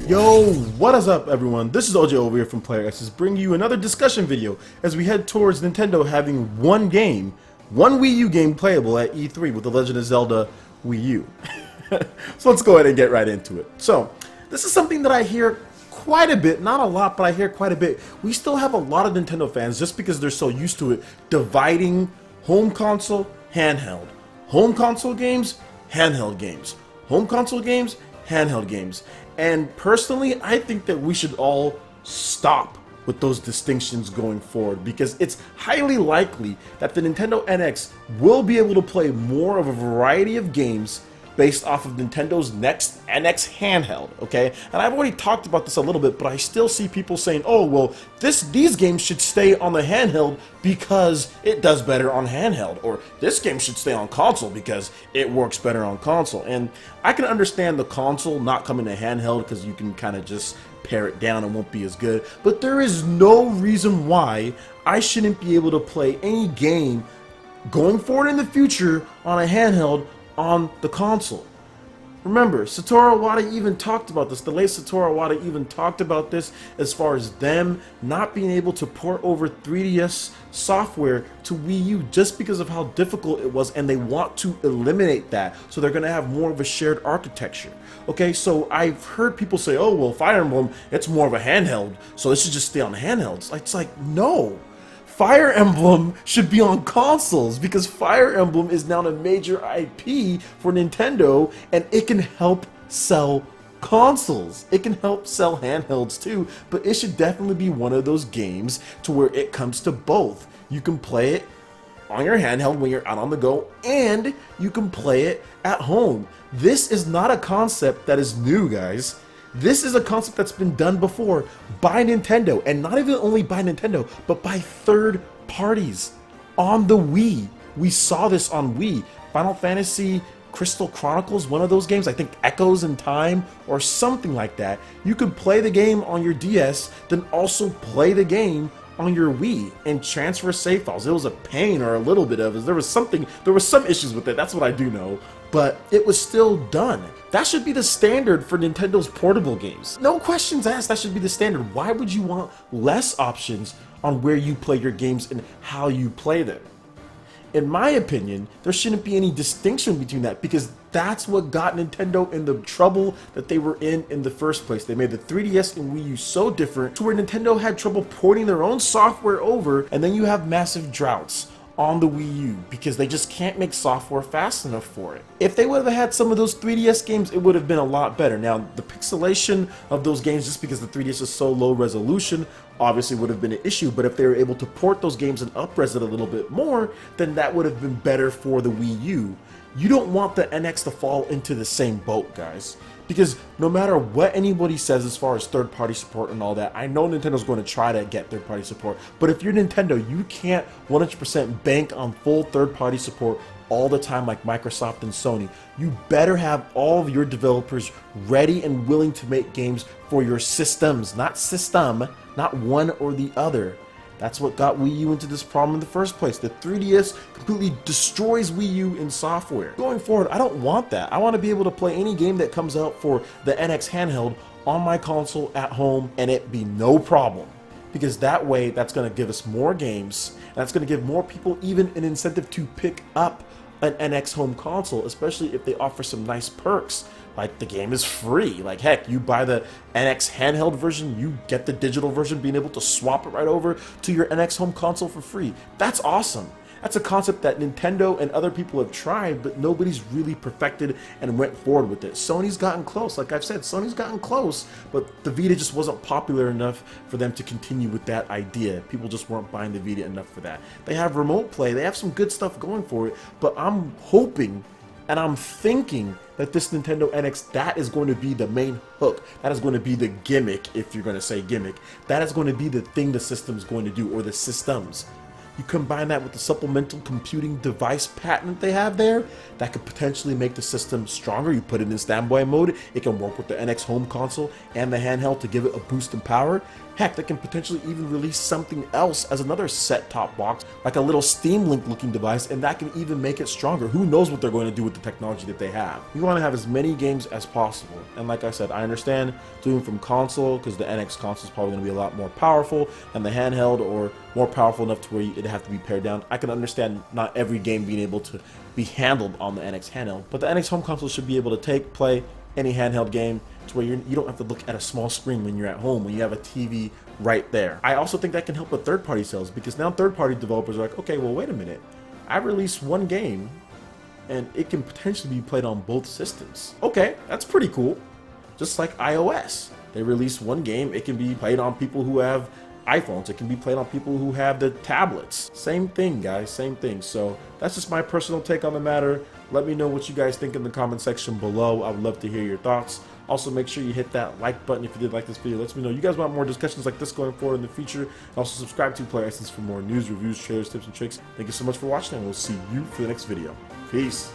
Yo, what is up everyone? This is OJ over here from PlayerEssence bringing you another discussion video as we head towards Nintendo having one Wii U game playable at E3 with The Legend of Zelda Wii U. So let's go ahead and get right into it. So, this is something that I hear quite a bit, not a lot, but I hear quite a bit. We still have a lot of Nintendo fans, just because they're so used to it, dividing home console, handheld. Home console games, handheld games. Home console games, handheld games. And personally, I think that we should all stop with those distinctions going forward, because it's highly likely that the Nintendo NX will be able to play more of a variety of games based off of Nintendo's next NX handheld, okay? And I've already talked about this a little bit, but I still see people saying, oh, well, these games should stay on the handheld because it does better on handheld, or this game should stay on console because it works better on console. And I can understand the console not coming to handheld because you can kind of just pare it down and won't be as good, but there is no reason why I shouldn't be able to play any game going forward in the future on a handheld on the console. Remember, Satoru Iwata even talked about this. The late Satoru Iwata even talked about this as far as them not being able to port over 3DS software to Wii U just because of how difficult it was, and they want to eliminate that. So they're going to have more of a shared architecture. Okay, so I've heard people say, oh, well, Fire Emblem, it's more of a handheld, so it should just stay on handhelds. It's like, no. Fire Emblem should be on consoles because Fire Emblem is now a major IP for Nintendo, and it can help sell consoles. It can help sell handhelds too, but it should definitely be one of those games to where it comes to both. You can play it on your handheld when you're out on the go, and you can play it at home. This is not a concept that is new, guys. This is a concept that's been done before by Nintendo, and not even only by Nintendo, but by third parties. On the Wii, we saw this on Wii. Final Fantasy Crystal Chronicles, one of those games, I think Echoes in Time or something like that. You could play the game on your DS, then also play the game on your Wii and transfer save files. It was a pain, or a little bit of it. There was some issues with it, that's what I do know, but it was still done. That should be the standard for Nintendo's portable games. No questions asked, that should be the standard. Why would you want less options on where you play your games and how you play them? In my opinion, there shouldn't be any distinction between that, because that's what got Nintendo in the trouble that they were in the first place. They made the 3DS and Wii U so different to where Nintendo had trouble porting their own software over, and then you have massive droughts on the Wii U because they just can't make software fast enough for it. If they would have had some of those 3DS games, it would have been a lot better. Now, the pixelation of those games, just because the 3DS is so low resolution, obviously would have been an issue, but if they were able to port those games and up-res it a little bit more, then that would have been better for the Wii U. You don't want the NX to fall into the same boat, guys, because no matter what anybody says as far as third-party support and all that, I know Nintendo's going to try to get third-party support, but if you're Nintendo, you can't 100% bank on full third-party support all the time like Microsoft and Sony. You better have all of your developers ready and willing to make games for your systems, not system, not one or the other. That's what got Wii U into this problem in the first place. The 3DS completely destroys Wii U in software. Going forward, I don't want that. I want to be able to play any game that comes out for the NX handheld on my console at home, and it be no problem. Because that way, that's going to give us more games, and that's going to give more people even an incentive to pick up an NX home console, especially if they offer some nice perks. Like, the game is free. Like, heck, you buy the NX handheld version, you get the digital version, being able to swap it right over to your NX home console for free. That's awesome. That's a concept that Nintendo and other people have tried, but nobody's really perfected and went forward with it. Sony's gotten close. Like I've said, Sony's gotten close, but the Vita just wasn't popular enough for them to continue with that idea. People just weren't buying the Vita enough for that. They have remote play. They have some good stuff going for it, but I'm hoping and I'm thinking that this Nintendo NX, that is going to be the main hook. That is going to be the gimmick, if you're going to say gimmick. That is going to be the thing the system's going to do, or the systems. You combine that with the supplemental computing device patent they have there, that could potentially make the system stronger. You put it in standby mode, it can work with the NX home console and the handheld to give it a boost in power. Heck, they can potentially even release something else as another set-top box, like a little Steam Link looking device, and that can even make it stronger. Who knows what they're going to do with the technology that they have. We want to have as many games as possible, and like I said, I understand doing from console, because the NX console is probably going to be a lot more powerful than the handheld, or more powerful enough to where it'd have to be pared down. I can understand not every game being able to be handled on the NX handheld, but the NX home console should be able to play any handheld game to where you don't have to look at a small screen when you're at home, when you have a TV right there. I also think that can help with third-party sales, because now third-party developers are like, okay, well, wait a minute. I released one game, and it can potentially be played on both systems. Okay, that's pretty cool. Just like iOS. They release one game, it can be played on people who have iPhones, it can be played on people who have the tablets. Same thing, guys, same thing. So that's just my personal take on the matter. Let me know what you guys think in the comment section below. I would love to hear your thoughts. Also, make sure you hit that like button if you did like this video. Let me know you guys want more discussions like this going forward in the future. Also, subscribe to PlayerEssence for more news, reviews, trailers, tips, and tricks. Thank you so much for watching, and we'll see you for the next video. Peace.